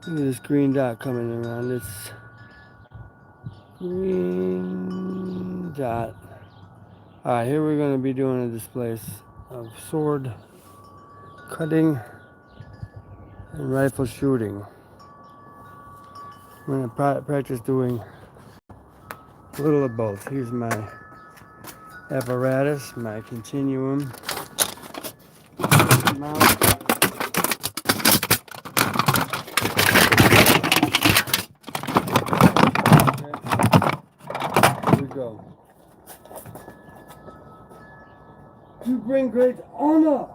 Look at this green dot coming around. This green dot. Alright, here we're going to be doing a display of sword cutting and rifle shooting. I'm going to practice doing a little of both. Here's my apparatus, my continuum mount. Here we go. You bring great honor.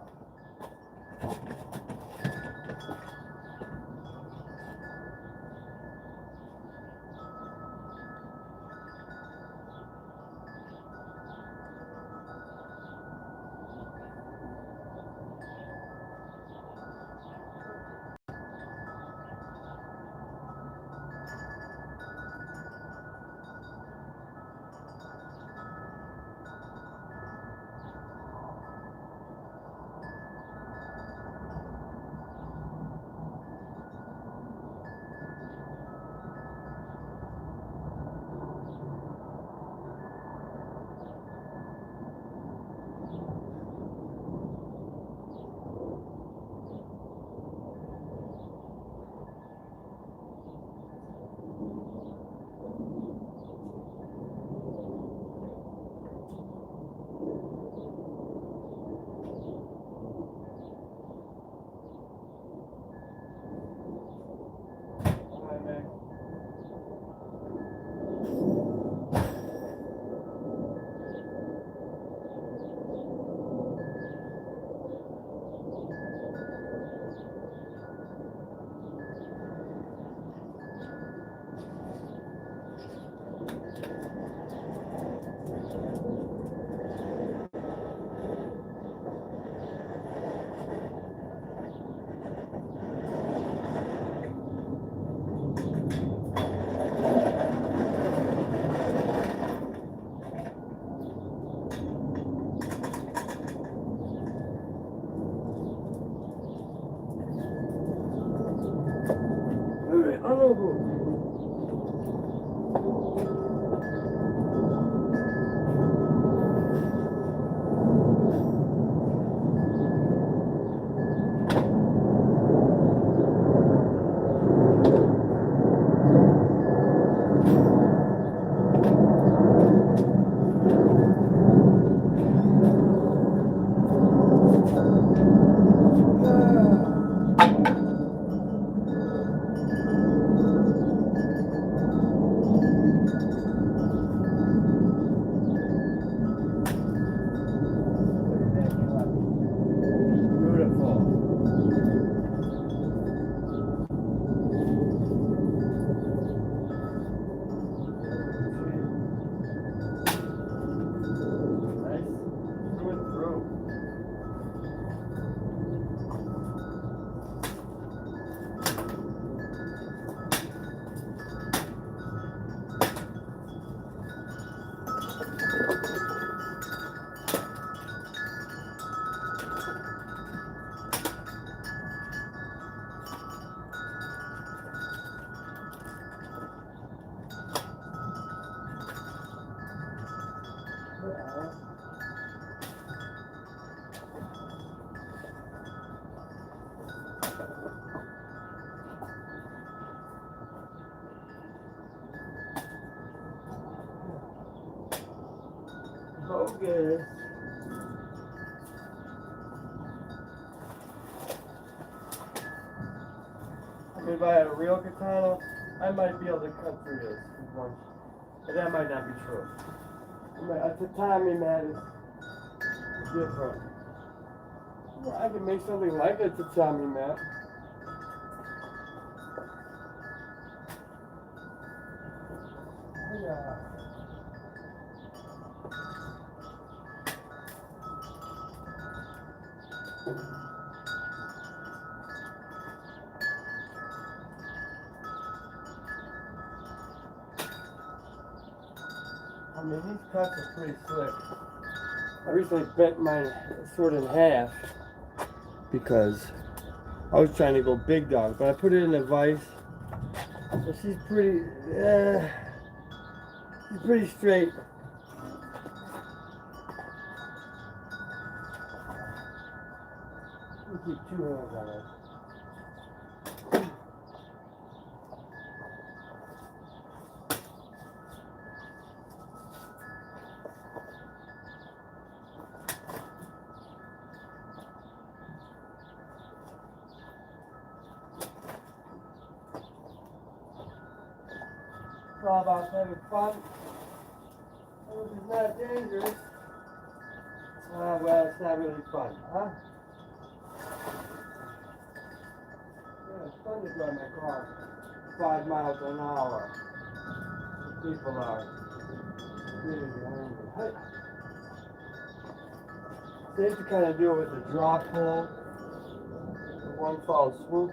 Very honorable. Okay. I mean, if I had a real katana, I might be able to cut through this with one. But that might not be true. A tatami mat is different. Well, I can make something like a tatami mat. Yeah. I mean, these cuts are pretty slick. I recently bent my sword in half because I was trying to go big dog, but I put it in a vise So she's pretty straight. We'll keep 2 hands on her. It's all about having fun. If it's not dangerous, well, it's not really fun, huh? Yeah, it's fun to drive my car 5 miles an hour. People are really behind me. Hey. They have to kind of do it with the drop pull, the one fall swoop.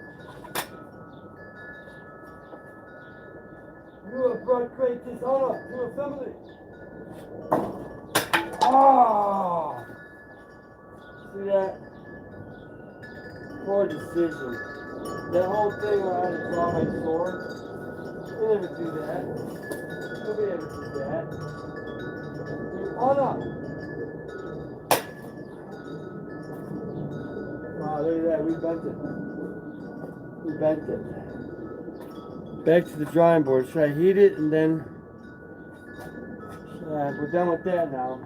You have brought great dishonor to your family. Oh! See that? Poor decision. That whole thing where I had to draw my sword. You'll never do that. Nobody ever did that. Honor! Oh, look at that. We bent it. We bent it. Back to the drawing board. Should I heat it and then... we're done with that now.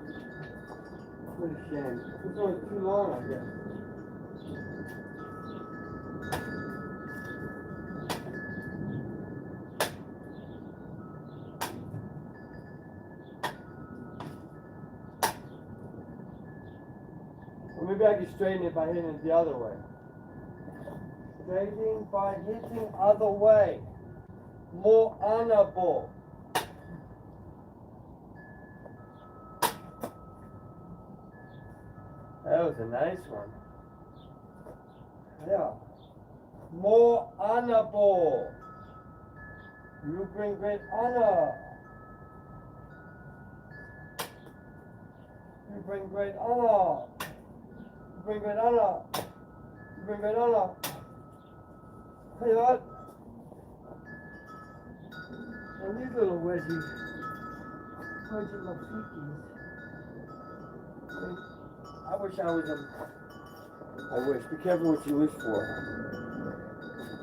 What a shame. This one's too long, I guess. Or maybe I can straighten it by hitting it the other way. Straightening by hitting other way. More honorable. That was a nice one. Yeah. More honorable. You bring great honor. You bring great honor. You bring great honor. You bring great honor. Hey, what? And these little wedgie mafeekies. I wish I was I wish. Be careful what you wish for.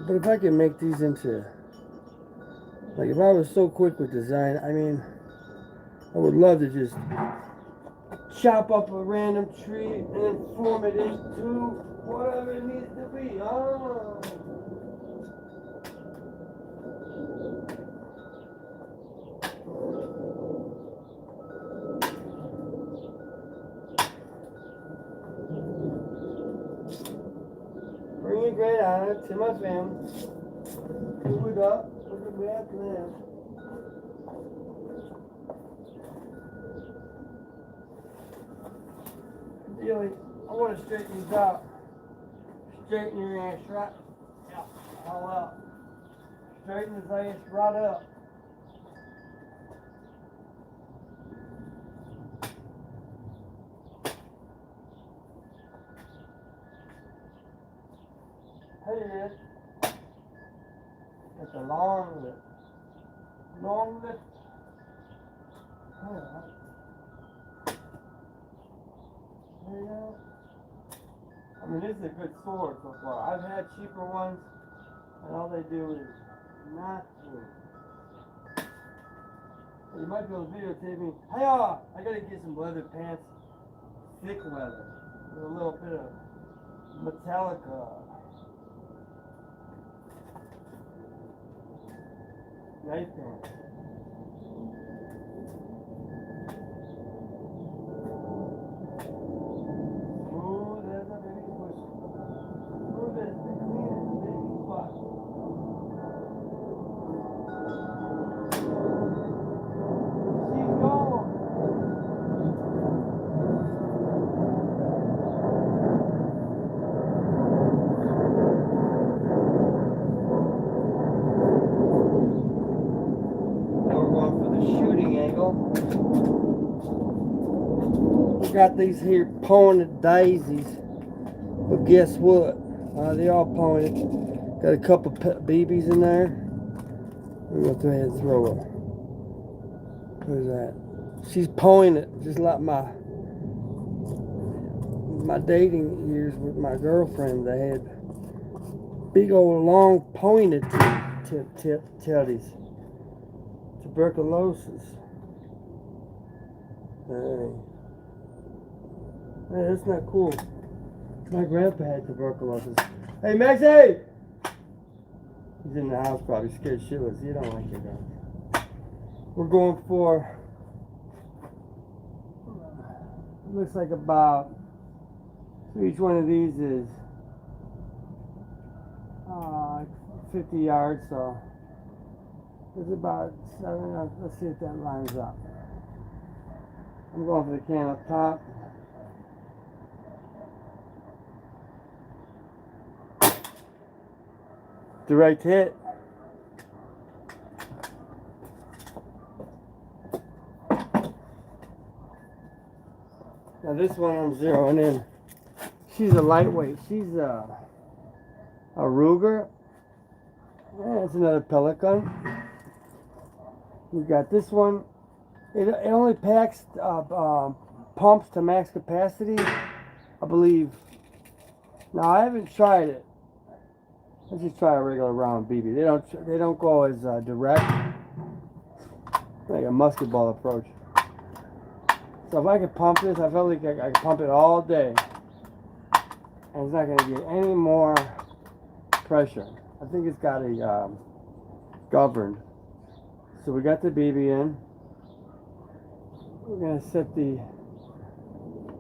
But if I could make these into, like if I was so quick with design, I mean, I would love to just chop up a random tree and then form it into whatever it needs to be. Oh. Bringing great honor to my family. Move it up. Look at that plan. Ideally, I want to straighten these out. Straighten your ass right. Yeah, all up. Straighten his ass right up. Hey, it is. It's a long lip. Long lip. There you go. I mean, this is a good sword so far. I've had cheaper ones, and all they do is nothing. You might be able to videotape me. Hey, I gotta get some leather pants. Thick leather. With a little bit of Metallica. Nice pants. Smooth as a baby bush. Smooth as the cleanest baby butt. She's gone. Got these here pointed daisies, but guess what? They all pointed. Got a couple BBs in there. I'm going to go ahead and throw her. Who's that? She's pulling it, just like my dating years with my girlfriend. They had big old long pointed titties. Tuberculosis. Hey, that's not cool. My grandpa had tuberculosis. Hey, Maxie! He's in the house probably scared shitless. You don't like it, guys. We're going for, looks like about, so each one of these is 50 yards, so it's about 7, let's see if that lines up. I'm going for the can up top. Direct hit. Now this one I'm zeroing in. She's a lightweight. She's a Ruger. Yeah, that's another pellet gun. We got this one. It only packs pumps to max capacity, I believe. Now I haven't tried it. Let's just try a regular round BB. They don't go as direct, like a musket ball approach. So if I could pump this, I feel like I could pump it all day, and it's not going to get any more pressure. I think it's got a governed. So we got the BB in. We're going to set the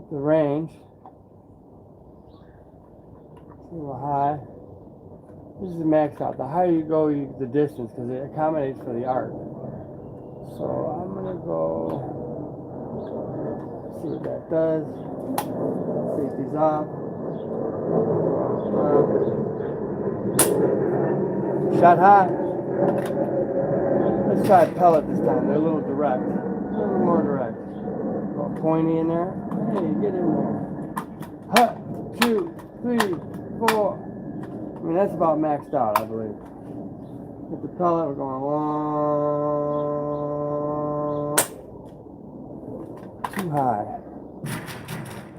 range. It's a little high. This is the max out. The higher you go, the distance, because it accommodates for the arc. So I'm going to go, see what that does. Safety's off. Shot high. Let's try a pellet this time. They're a little direct. A little more direct. A little pointy in there. Hey, get in there. 2, 3, 4. I mean, that's about maxed out, I believe. With the pellet, we're going long. Too high.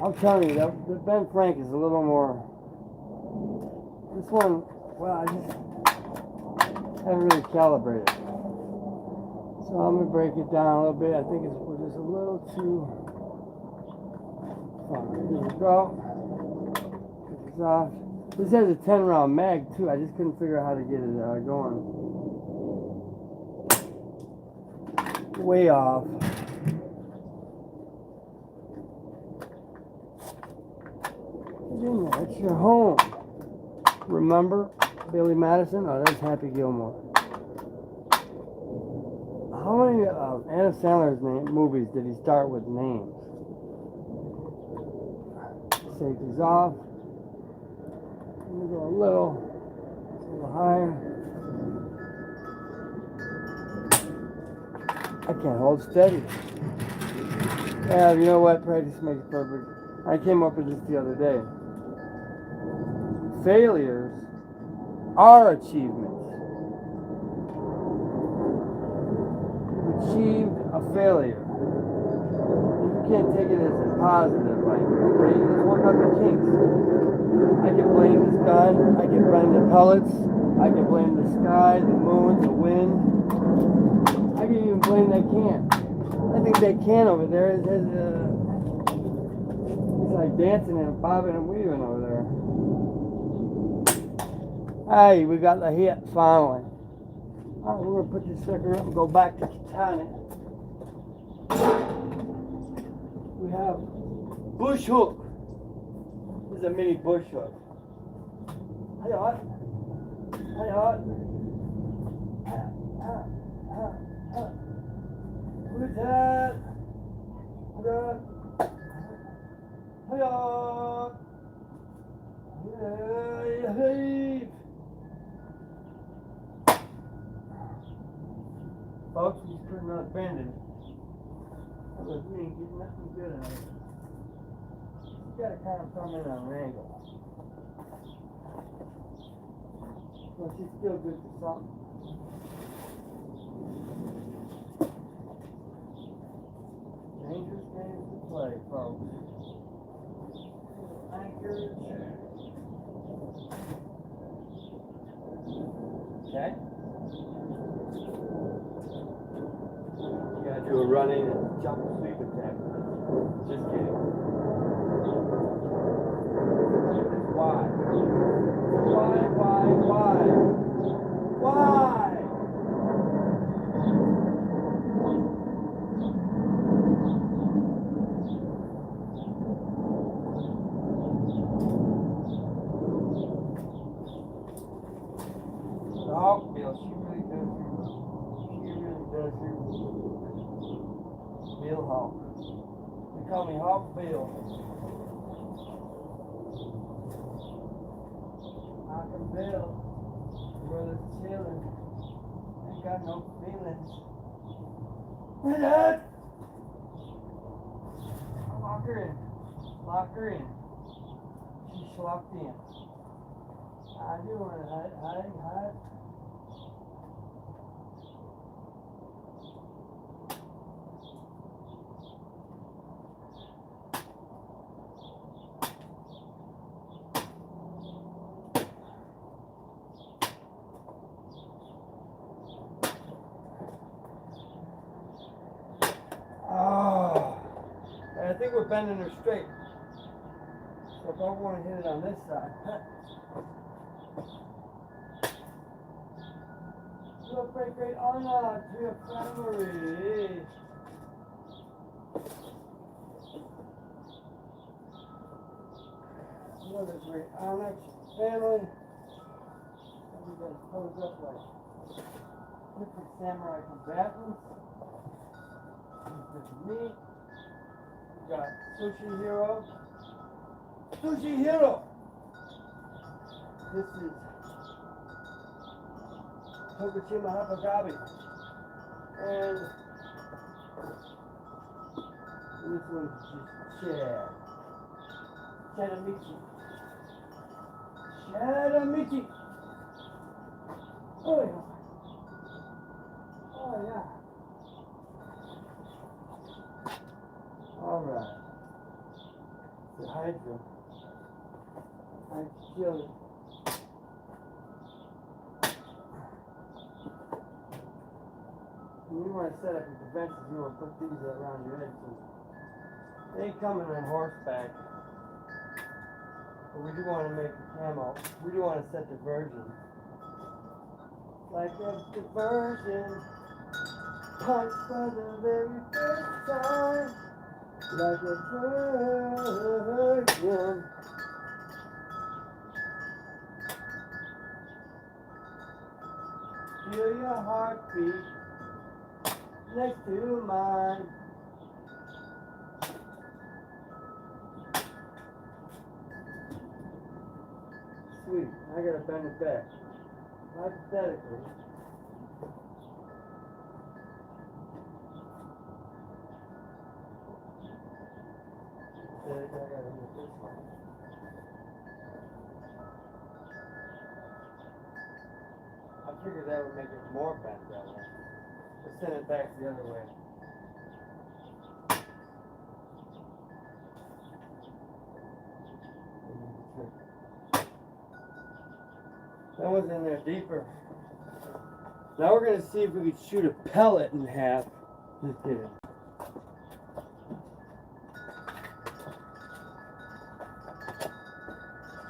I'm telling you, the Ben Frank is a little more. This one, well, I just haven't really calibrated. So I'm going to break it down a little bit. I think we're just a little too far. Here we go. Get this off. This has a 10-round mag too. I just couldn't figure out how to get it going. Way off. Get in there. It's your home. Remember Billy Madison? Oh, that's Happy Gilmore. How many Adam Sandler's movies did he start with names? Safety's off. I'm going to go a little higher. I can't hold steady. Yeah, you know what? Practice makes perfect. I came up with this the other day. Failures are achievements. You've achieved a failure. You can't take it as a positive. Like, okay, let's work out the kinks. I can blame this gun. I can blame the pellets. I can blame the sky, the moon, the wind. I can even blame that can. I think that can over there he's like dancing and bobbing and weaving over there. Hey, we got the hit finally. Alright, we're going to put this sucker up and go back to Katana. We have bush hook. This is a mini bush hook. Hey, hot. Hey, hot. Who's that? Hey, hot. Hey. Folks, we just put another bandage. That was me getting nothing good out of it. You gotta kind of come in on an angle. But she's still good for something. anchorage. Okay. You gotta do a running and jump sleep attack. Just kidding. Why? Why? The Hawk Bill, she really does her Bill Hawk. They call me Hawk Bill. Hawk and Bill, brother chillin', ain't got no feelings. What up? Lock her in. Lock her in. She's locked in. How you doing? Hi. Oh, I think we're bending her straight. So if I want to hit it on this side. Look, great honor to your family. What a great honor to your family. Everybody pose up like different samurai combatants. This is me. We got Sushi Hero. Sushi Hero! This is Tokushima Hapagabi. And this one's just Chad. Chadamichi. Oh yeah. Oh yeah. Alright. The Hydra. I killed it. You want to set up your defenses, you want to put these around your head too. They ain't coming on horseback. But we do want to make the camo. We do want to set diversion. Like a diversion. Punch for the very first time. Like a virgin. Feel your heartbeat next to mine. Sweet, I gotta bend it back. Hypothetically. I gotta hit this one. I figured that would make it more bent that way. Let's send it back the other way. That one's in there deeper. Now we're going to see if we could shoot a pellet in half. Just kidding.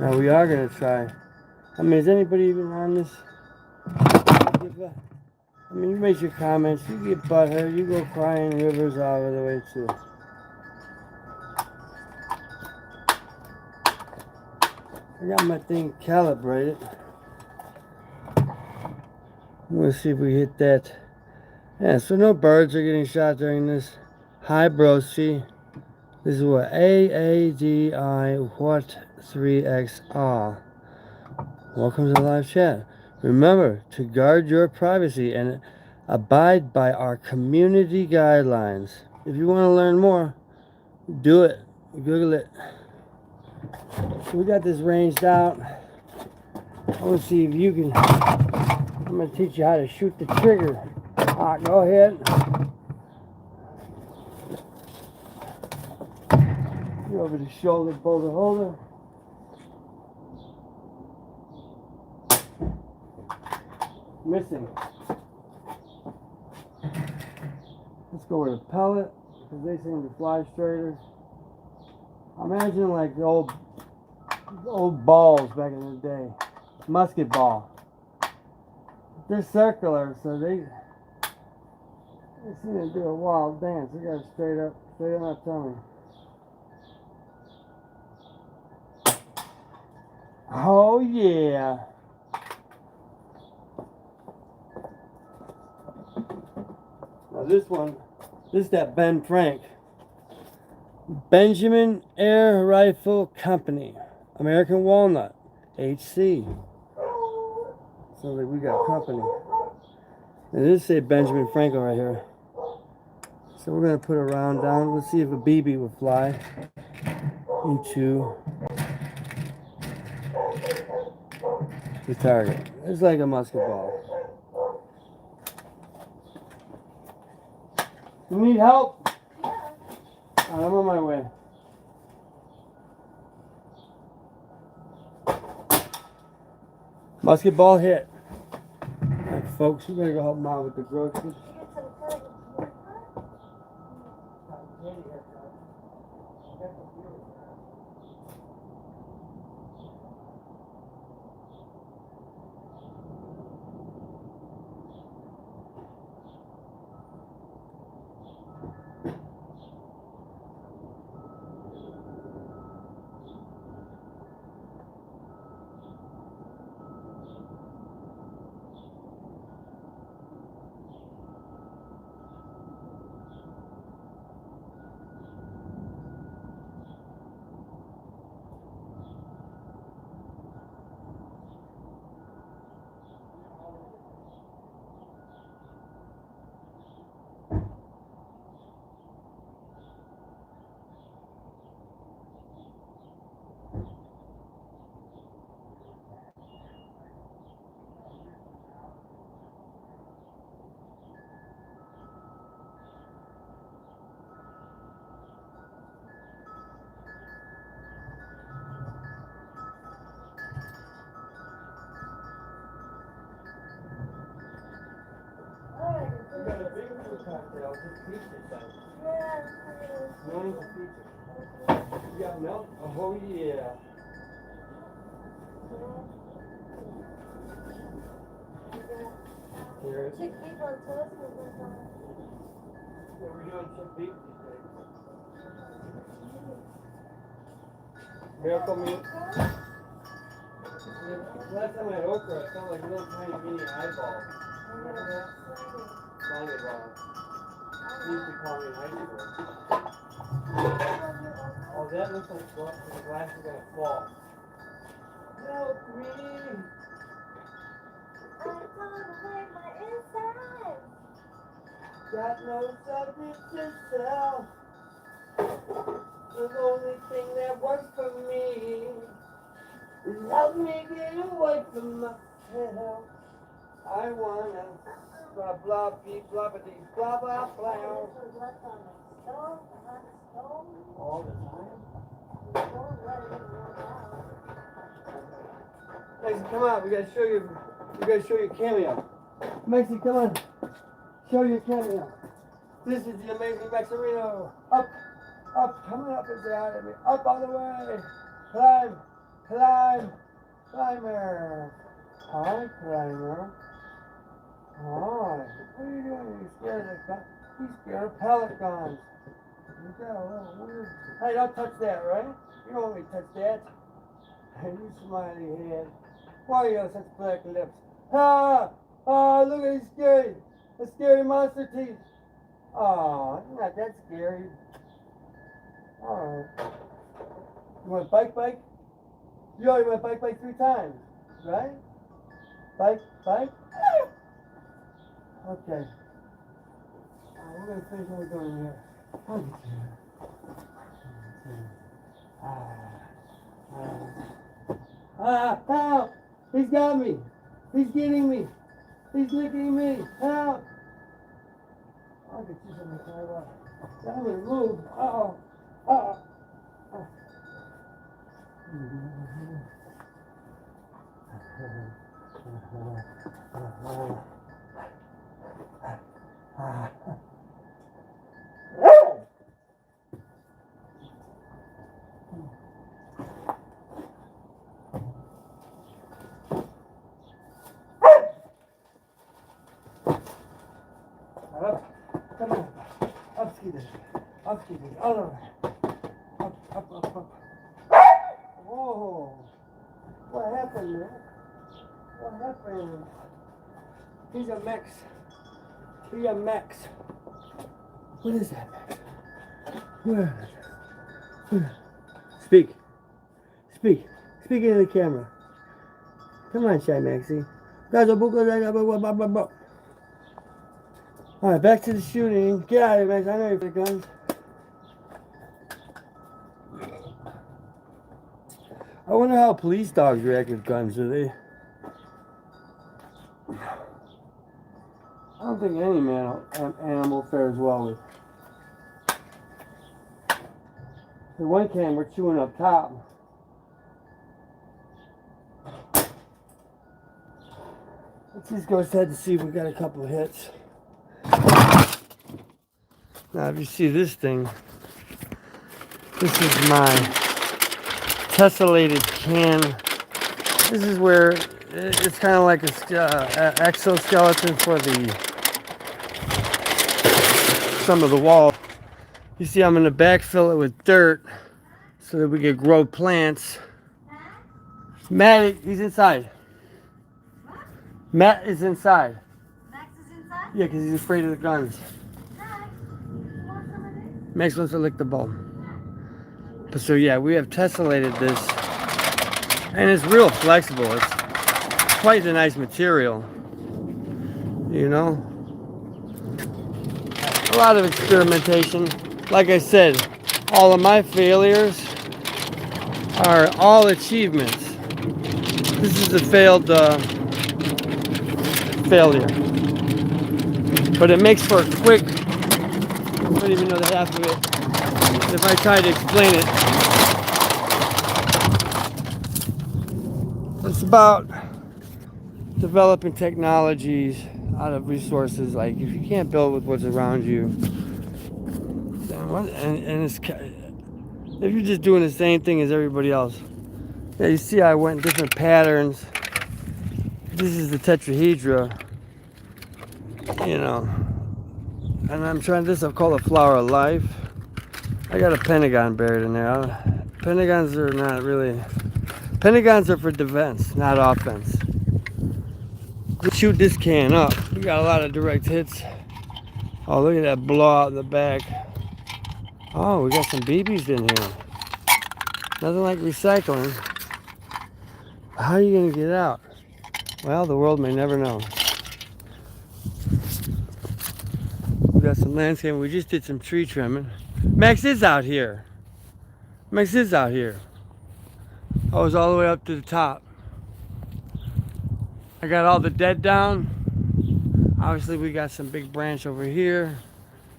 Now we are going to try. I mean, is anybody even on this? I mean, you make your comments, you get butthurt, you go crying rivers all over the way too. I got my thing calibrated. Let's see if we hit that. Yeah, so no birds are getting shot during this. Hi, broski. This is what? AADI what 3XR. Welcome to the live chat. Remember to guard your privacy and abide by our community guidelines. If you want to learn more, do it. Google it. So we got this ranged out. I want to see if you can. I'm going to teach you how to shoot the trigger. All right, go ahead. Go over the shoulder boulder holder. missing. Let's go with a pellet, because they seem to fly straighter. Imagine like the old balls back in the day. Musket ball. They're circular, so they seem to do a wild dance. They got straight up my tummy. Oh yeah. Now this is that Ben Frank. Benjamin Air Rifle Company. American Walnut. HC. So like we got company. And this say Benjamin Franklin right here. So we're gonna put a round down. Let's see if a BB will fly into the target. It's like a musket ball. You need help? I'm on my way. Musket ball hit. Alright, folks, we better go help Mom with the groceries. You got a big food cocktail, just peach or something. Yeah. No need to peach. You got milk? Oh yeah. Here. Chick beef on toast with this on. Yeah, we're doing chick beef these days. Miracle meat. Last time I had okra, it felt like little tiny mini eyeballs. Remember that? Slimy balls. They used to call me in high school. Oh, that looks like the glass is gonna fall. Help me! I wanna break my inside. Got no subject to sell. The only thing that works for me is help me get away from myself. I wanna blah blah blah blah blah blah blah. All the time. Maxie, come on, we gotta show you. We gotta show you a cameo. Maxie, come on, show your cameo. This is the amazing Maxarino. Up, coming up is out of me. Up all the way. Climb, climber. Hi, climber. Hi. What are you doing? You scared of the He's scared of pellet guns. You got a little weird. Hey, don't touch that, right? You don't want me to touch that. You smiley head. Why you have such black lips? Ah, look at he's scary. A scary monster teeth. Oh, you're not that scary. Alright. You want bike? You already went bike 3 times, right? Bike? Okay. We're going to finish what we're doing here. Help! He's got me! He's getting me! He's licking me! Help! I'll get you something to tie up. I'm going to move. Uh-oh. Up, come on. Up, ski this. Up, ski this. All over. Up. Whoa. What happened, man? What happened? He's a Max. He's a Max. What is that, Max? Where is it? Speak. Speak into the camera. Come on, Shy Maxie. Alright, back to the shooting. Get out of here, Max. I know you're for the guns. I wonder how police dogs react with guns. Do they? I don't think any animal fares well with. The one can we're chewing up top. Let's just go ahead and see if we got a couple of hits. Now, if you see this thing, this is my tessellated can. This is where it's kind of like a exoskeleton for some of the wall. You see, I'm going to backfill it with dirt so that we can grow plants. Matt, he's inside. What? Matt is inside. Max is inside? Yeah, because he's afraid of the guns. Max, you want some of this? Max wants to lick the bowl. But so yeah, we have tessellated this, and it's real flexible. It's quite a nice material, you know. A lot of experimentation. Like I said, all of my failures are all achievements. This is a failed failure, but it makes for a quick. I don't even know the half of it. If I try to explain it, it's about developing technologies out of resources. Like if you can't build with what's around you, then what, and it's, if you're just doing the same thing as everybody else. Yeah, you see I went in different patterns. This is the tetrahedra, you know, and I'm trying this. I'll call it flower of life. I got a pentagon buried in there. Pentagons are not really. Pentagons are for defense, not offense. We shoot this can up. We got a lot of direct hits. Oh, look at that blowout in the back. Oh, we got some BBs in here. Nothing like recycling. How are you gonna get out? Well, the world may never know. We got some landscaping. We just did some tree trimming. Max is out here. Max is out here. I was all the way up to the top. I got all the dead down. Obviously, we got some big branch over here.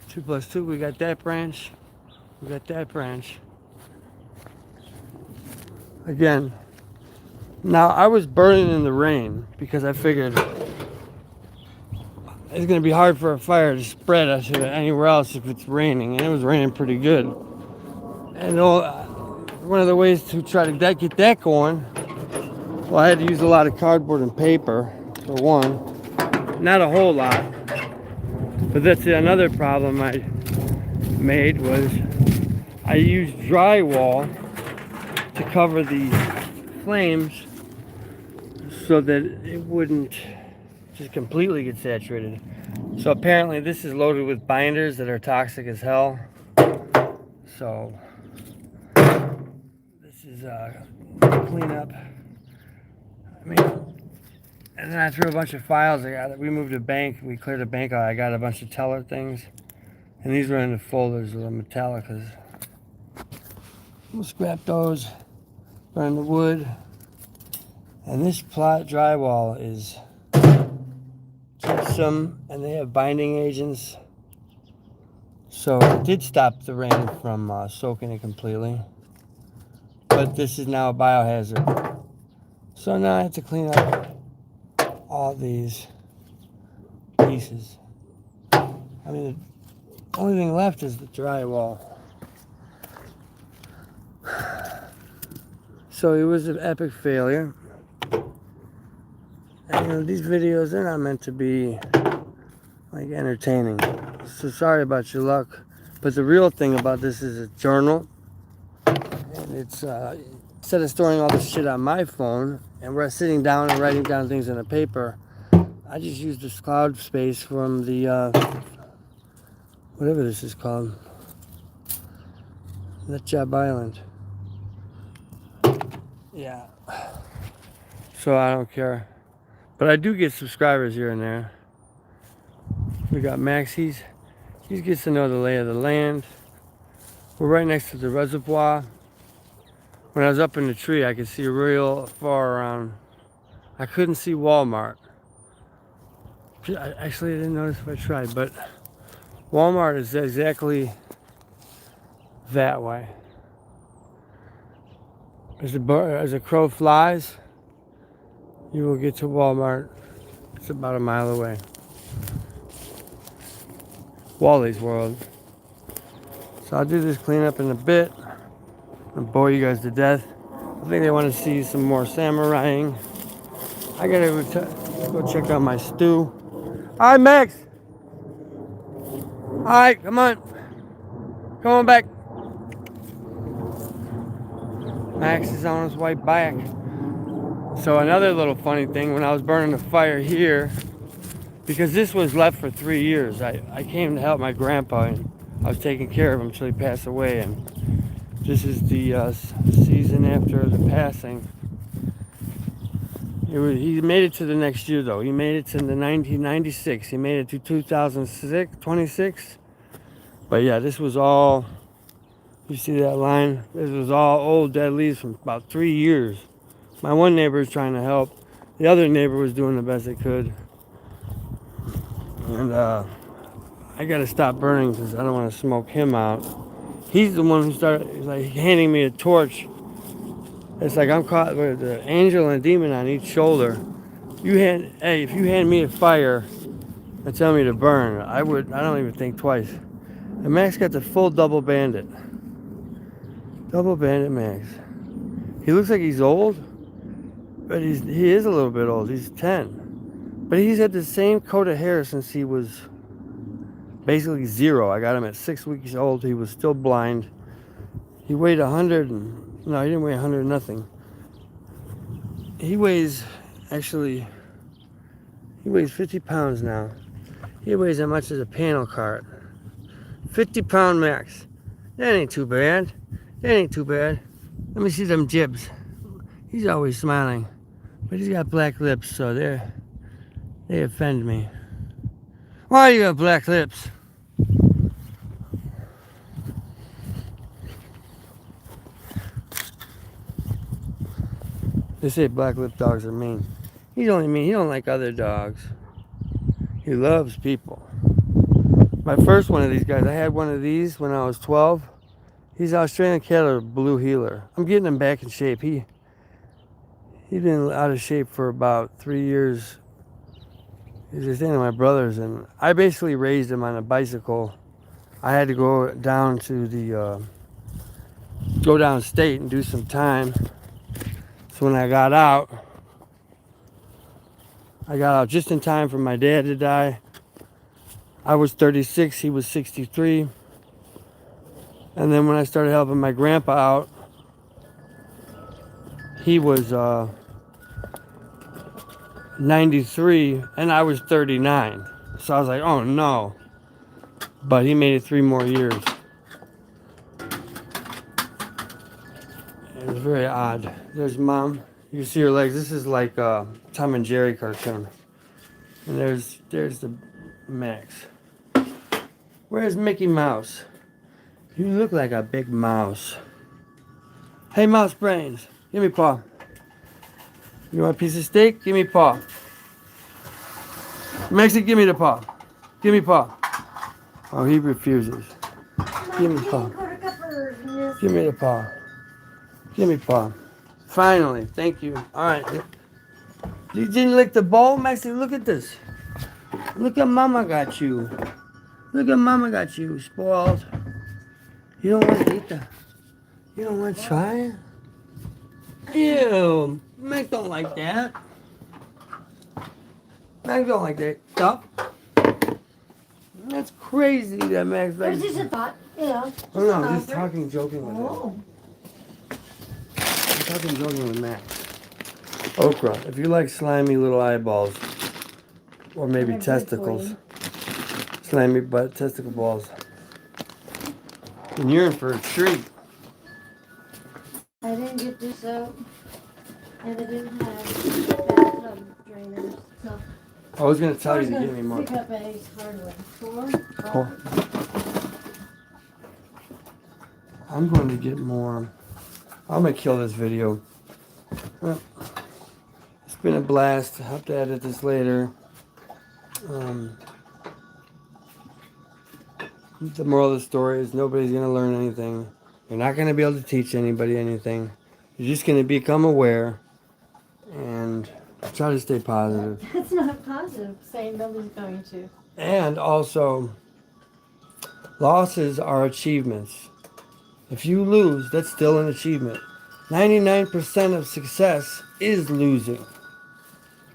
2 plus 2. We got that branch. We got that branch. Again. Now, I was burning in the rain because I figured it's going to be hard for a fire to spread us anywhere else if it's raining. And it was raining pretty good. And one of the ways to try to get that going, well, I had to use a lot of cardboard and paper, for one. Not a whole lot. But that's another problem I made was I used drywall to cover these flames so that it wouldn't just completely get saturated. So apparently this is loaded with binders that are toxic as hell. So this is cleanup. I mean, and then I threw a bunch of files. We moved a bank. We cleared a bank out. I got a bunch of teller things, and these were in the folders with the Metallicas. We'll scrap those. Burn the wood. And this plot drywall is gypsum, and they have binding agents. So it did stop the rain from soaking it completely. But this is now a biohazard. So now I have to clean up all these pieces. I mean, the only thing left is the drywall. So it was an epic failure. And you know, these videos, they're not meant to be like entertaining. So sorry about your luck. But the real thing about this is a journal. And it's instead of storing all this shit on my phone and we're sitting down and writing down things on a paper, I just use this cloud space from the whatever this is called. Nut Job Island. Yeah. So I don't care. But I do get subscribers here and there. We got Max, he gets to know the lay of the land. We're right next to the reservoir. When I was up in the tree, I could see real far around. I couldn't see Walmart. Actually, I didn't notice if I tried, but Walmart is exactly that way. As a crow flies, you will get to Walmart. It's about a mile away. Wally's World. So I'll do this cleanup in a bit and bore you guys to death. I think they want to see some more samuraiing. I gotta go check out my stew. Alright, Max! Alright, come on. Come on back. Max is on his way back. So another little funny thing, when I was burning the fire here, because this was left for 3 years, I came to help my grandpa and I was taking care of him until he passed away, and this is the season after the passing. He made it to the next year though. He made it to the 1996. He made it to 26. But yeah, this was all, you see that line? This was all old dead leaves from about 3 years. My one neighbor was trying to help. The other neighbor was doing the best they could. And I gotta stop burning because I don't want to smoke him out. He's the one who started like handing me a torch. It's like I'm caught with an angel and a demon on each shoulder. Hey, if you hand me a fire and tell me to burn, I don't even think twice. And Max got the full double bandit. Double bandit Max. He looks like he's old, but he is a little bit old. He's 10. But he's had the same coat of hair since he was basically 0. I got him at 6 weeks old. He was still blind. He weighed 100 and... No, he didn't weigh 100 nothing. He weighs 50 pounds now. He weighs as much as a panel cart. 50-pound Max. That ain't too bad. Let me see them jibs. He's always smiling. But he's got black lips, so they offend me. Why do you have black lips? They say black lip dogs are mean. He's only mean. He don't like other dogs. He loves people. My first one of these guys, I had one of these when I was 12. He's Australian Cattle Blue Heeler. I'm getting him back in shape. He'd been out of shape for about 3 years. He's just staying with my brothers, and I basically raised him on a bicycle. I had to go down to go downstate and do some time. So when I got out just in time for my dad to die. I was 36, he was 63. And then when I started helping my grandpa out, he was 93 and I was 39. So I was like, oh no. But he made it 3 more years. It was very odd. There's Mom. You can see her legs. This is like a Tom and Jerry cartoon. And there's the Max. Where's Mickey Mouse? You look like a big mouse. Hey, Mouse Brains. Give me paw. You want a piece of steak? Give me paw. Maxie, give me the paw. Give me paw. Oh, he refuses. Give me paw. Give me the paw. Give me paw. Finally, thank you. All right. You didn't lick the bowl, Maxie? Look at this. Look at Mama got you. Look at Mama got you, spoiled. You don't want to eat that. You don't want to try it? Ew. Max don't like that. Max don't like that stuff. That's crazy that Max Or likes. is this a thought? Yeah. Oh no, I'm just talking, joking with him. Oh. I'm talking, joking with Max. Okra, if you like slimy little eyeballs, or maybe They're good for testicles, you. slimy butt testicle balls, then you're in for a treat. I didn't get this out. And I didn't have bathtub drainers. So I was gonna I tell was you to gonna give me more. pick up Ace Hardware. Cool. I'm going to get more. I'm gonna kill this video. Well, it's been a blast. I'll have to edit this later. The moral of the story is nobody's gonna learn anything. You're not gonna be able to teach anybody anything. You're just gonna become aware and try to stay positive. That's not positive, saying nobody's going to. And also, losses are achievements. If you lose, that's still an achievement. 99% of success is losing.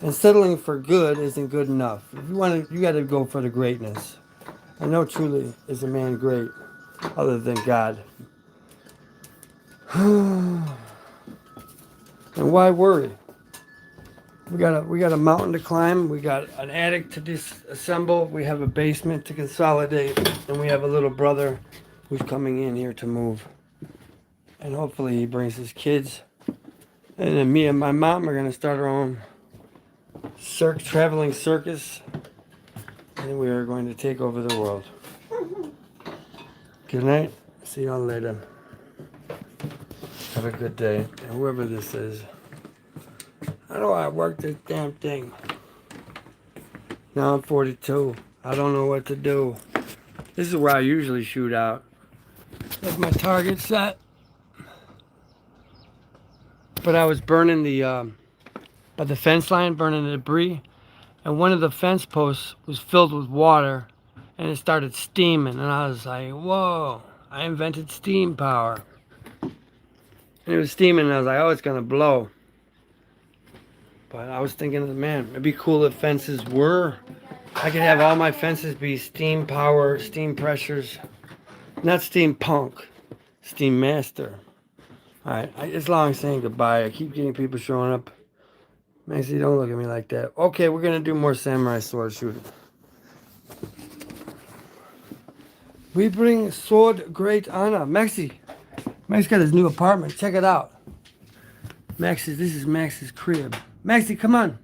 And settling for good isn't good enough. If you want to, you got to go for the greatness. And no truly is a man great other than God. And why worry? We got a mountain to climb. We got an attic to disassemble. We have a basement to consolidate, and we have a little brother who's coming in here to move. And hopefully he brings his kids. And then me and my mom are gonna start our own traveling circus, and we are going to take over the world. Good night. See y'all later. Have a good day. And whoever this is. How do I work this damn thing? Now I'm 42. I don't know what to do. This is where I usually shoot out. That's my target set. But I was burning by the fence line, burning the debris. And one of the fence posts was filled with water. And it started steaming. And I was like, whoa, I invented steam power. And it was steaming and I was like, oh, it's going to blow. But I was thinking, man, it'd be cool if fences were. I could have all my fences be steam power, steam pressures. Not steampunk, steam master. Alright, it's long saying goodbye. I keep getting people showing up. Maxie, don't look at me like that. Okay, we're going to do more samurai sword shooting. We bring sword great honor. Maxie got his new apartment. Check it out. This is Max's crib. Maxie, come on.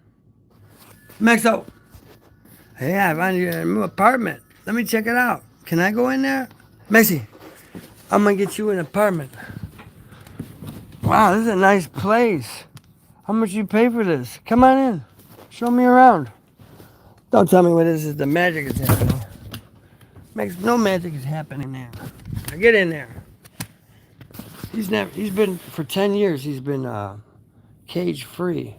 Maxo. Hey, I found you a new apartment. Let me check it out. Can I go in there? Maxie, I'm going to get you an apartment. Wow, this is a nice place. How much you pay for this? Come on in. Show me around. Don't tell me what this is. The magic is happening. Max, no magic is happening there. Now get in there. He's been, for 10 years, he's been cage free.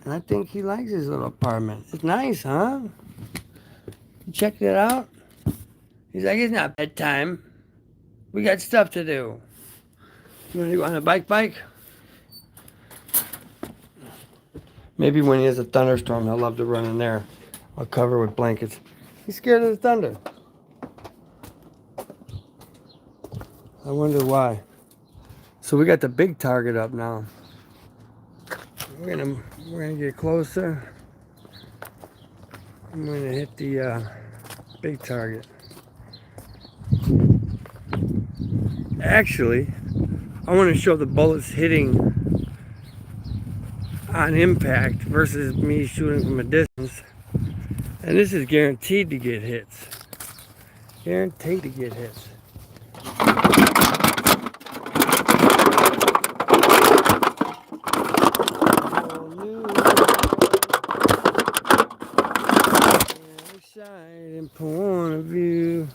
And I think he likes his little apartment. It's nice, huh? You checked it out? He's like, it's not bedtime. We got stuff to do. You want to go on a bike? Maybe when he has a thunderstorm, he'll love to run in there. I'll cover with blankets. He's scared of the thunder. I wonder why. So we got the big target up now. We're gonna get closer. I'm gonna hit the big target. Actually, I want to show the bullets hitting on impact versus me shooting from a distance. And this is guaranteed to get hits. Guaranteed to get hits. Exciting point of view.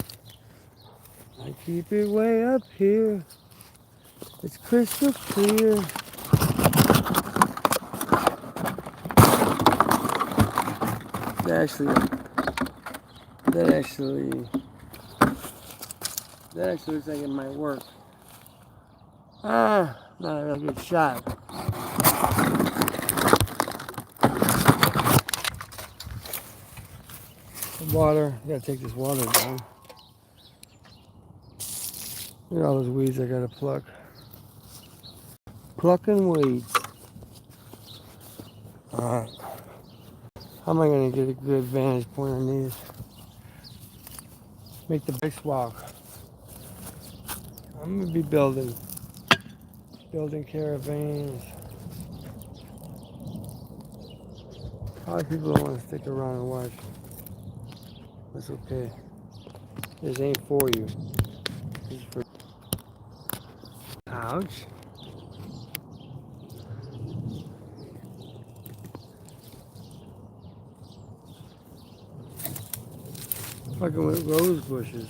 I keep it way up here. It's crystal clear. that actually looks like it might work. Not a really good shot. The water, gotta take this water down. Look at all those weeds I gotta pluck. Plucking weeds. Alright. How am I gonna get a good vantage point on these? Make the base walk. I'm gonna be building caravans. A lot of people don't want to stick around and watch. That's okay. This ain't for you. This is for. Ouch. Fucking with rose bushes.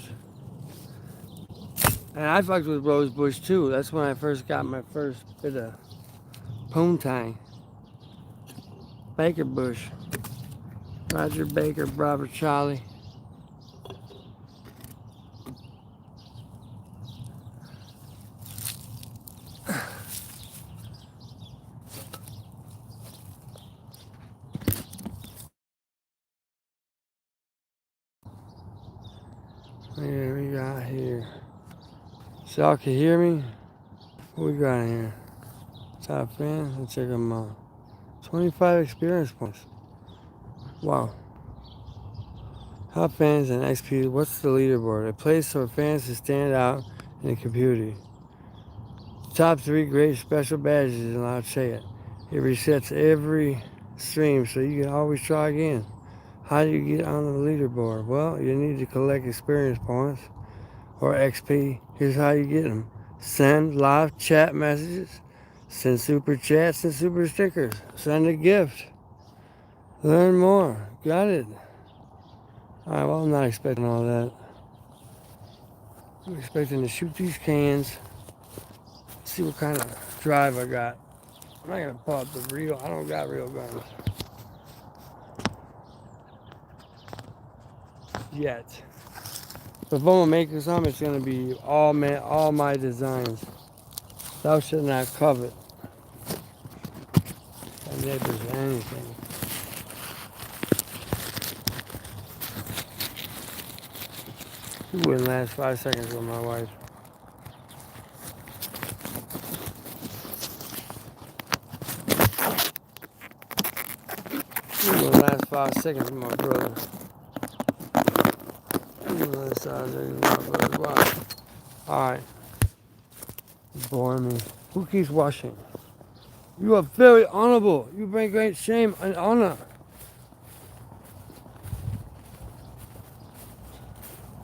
And I fucked with rose bush too. That's when I first got my first bit of poontang. Baker bush. Roger Baker, Bravo Charlie. Here we got here. So y'all can hear me? What we got in here? Top fan. Let's check them out. 25 experience points. Wow. Top fans and XP. What's the leaderboard? A place for fans to stand out in the community. Top 3 great special badges, and I'll say it. It resets every stream, so you can always try again. How do you get on the leaderboard? Well, you need to collect experience points or XP. Here's how you get them. Send live chat messages. Send super chats and super stickers. Send a gift. Learn more. Got it. Alright, well, I'm not expecting all that. I'm expecting to shoot these cans. See what kind of drive I got. I'm not going to pull out the real. I don't got real guns. Yet. But if I'm going to make this something, it's going to be all my designs. Thou shalt not covet thy neighbor's anything. You wouldn't last 5 seconds with my wife. You wouldn't last 5 seconds with my brother. You wouldn't last 5 seconds with my brother's wife. Alright. Boring me. Who keeps washing? You are very honorable. You bring great shame and honor.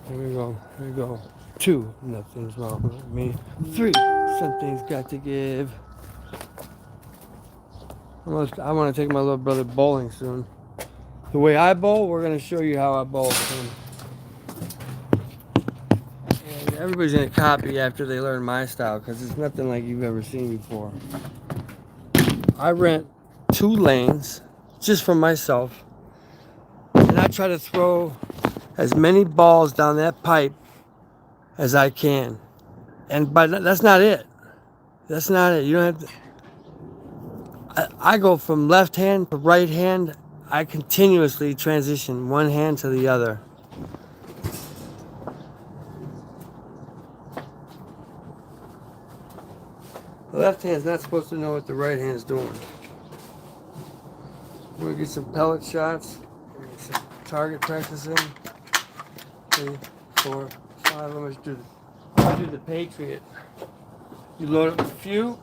Here we go. Here we go. 2. Nothing's wrong with me. 3. Something's got to give. I want to take my little brother bowling soon. The way I bowl, we're going to show you how I bowl. And everybody's going to copy after they learn my style because it's nothing like you've ever seen before. I rent 2 lanes just for myself. And I try to throw as many balls down that pipe as I can. And but that's not it. That's not it. You don't have to. I go from left hand to right hand. I continuously transition one hand to the other. The left hand's not supposed to know what the right hand's doing. We're gonna get some pellet shots, some target practicing. 3, 4, 5. I'm gonna do the Patriot. You load up a few.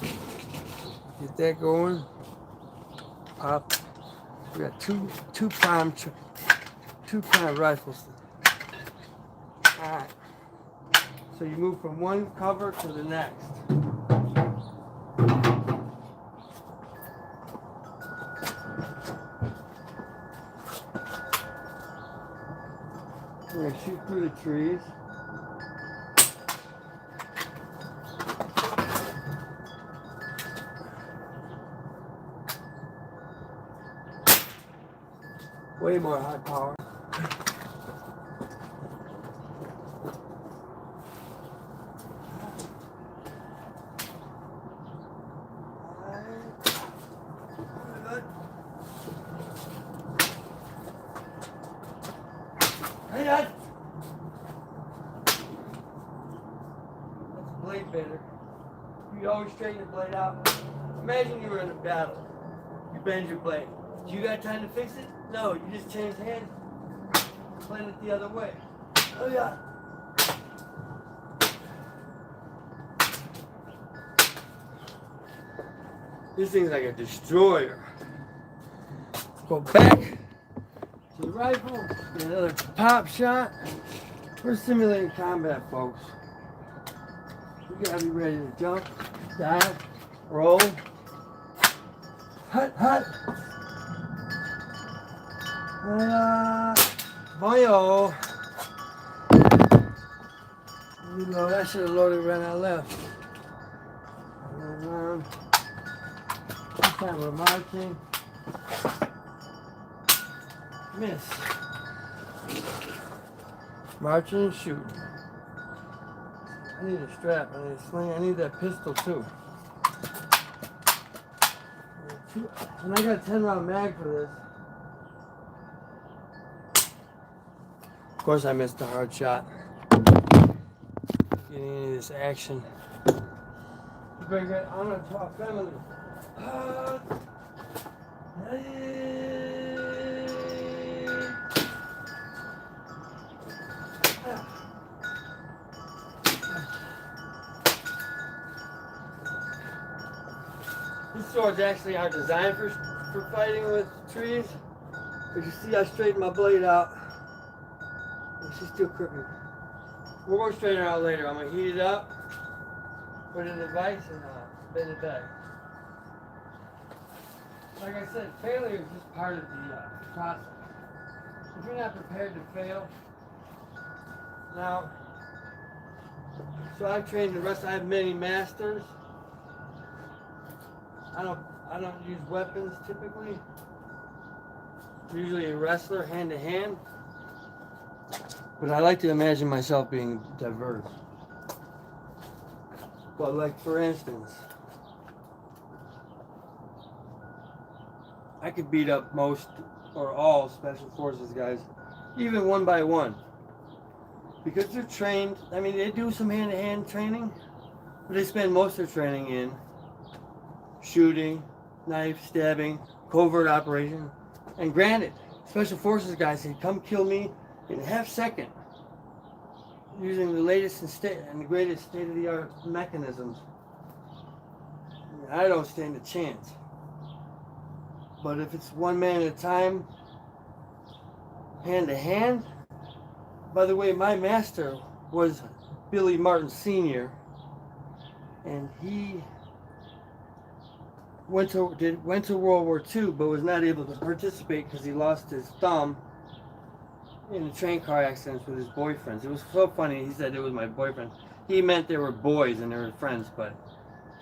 Get that going. Pop. We got two prime rifles. Alright. So you move from one cover to the next. We're gonna shoot through the trees. Way more high power. Hey, Dad! That's a blade bender. You always straighten the blade out. Imagine you were in a battle. You bend your blade. Do you got time to fix it? No, you just change hands, blend it the other way. Oh yeah. This thing's like a destroyer. Go back to the rifle, get another pop shot. We're simulating combat, folks. We gotta be ready to jump, dive, roll. Hut, hut. Boyo. You know, I should have loaded when I left. This time we're marching. Miss. Marching and shooting. I need a strap, I need a sling, I need that pistol too. And I got a 10-round mag for this. Of course I missed a hard shot. Getting any of this action. You better get honor to our family. These swords actually aren't designed for fighting with trees. But you see I straightened my blade out. And she's still crooked. We're going to straighten her out later. I'm going to heat it up, put it in the vise, and bend it back. Like I said, failure is just part of the process. If you're not prepared to fail, now, so I've trained the rest. I have many masters. I don't use weapons typically. I'm usually a wrestler, hand to hand. But I like to imagine myself being diverse. But like for instance, I could beat up most or all special forces guys, even one by one. Because they're trained, I mean they do some hand-to-hand training, but they spend most of their training in shooting, knife, stabbing, covert operation. And granted, special forces guys say, come kill me in a half second using the latest and the greatest state-of-the-art mechanisms. I don't stand a chance. But if it's one man at a time, hand to hand, by the way, my master was Billy Martin Sr. and he went to World War II, but was not able to participate because he lost his thumb in a train car accident with his boyfriends. It was so funny. He said it was my boyfriend. He meant they were boys and they were friends, but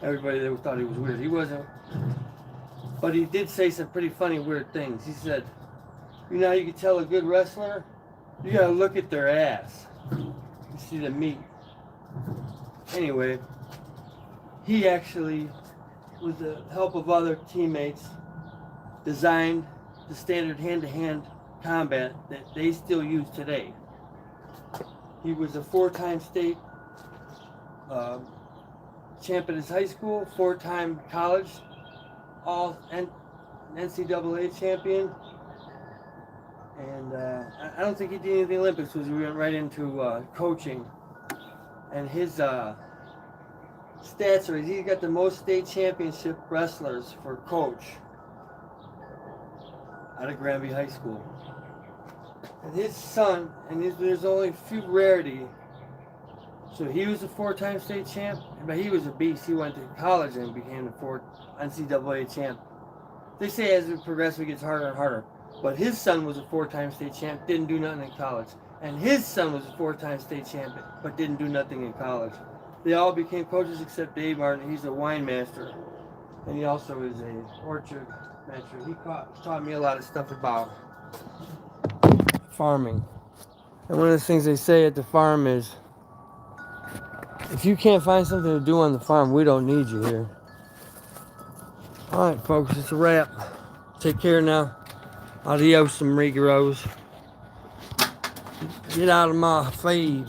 everybody they thought he was weird. He wasn't. But he did say some pretty funny, weird things. He said, you know how you can tell a good wrestler? You gotta look at their ass. You see the meat. Anyway, he actually, with the help of other teammates, designed the standard hand-to-hand combat that they still use today. He was a 4-time state champ at his high school, 4-time college, all NCAA champion, and I don't think he did anything Olympics because we went right into coaching. And his stats are he's got the most state championship wrestlers for coach out of Granby High School. And his son, and there's only a few rarity. So he was a 4-time state champ, but he was a beast. He went to college and became the 4th NCAA champ. They say as we progress, it gets harder and harder. But his son was a 4-time state champ, didn't do nothing in college. And his son was a 4-time state champ, but didn't do nothing in college. They all became coaches except Dave Martin. He's a wine master. And he also is a orchard master. He taught me a lot of stuff about farming. And one of the things they say at the farm is, if you can't find something to do on the farm, we don't need you here. Alright, folks, it's a wrap. Take care now. Adios, amigos. Get out of my feed.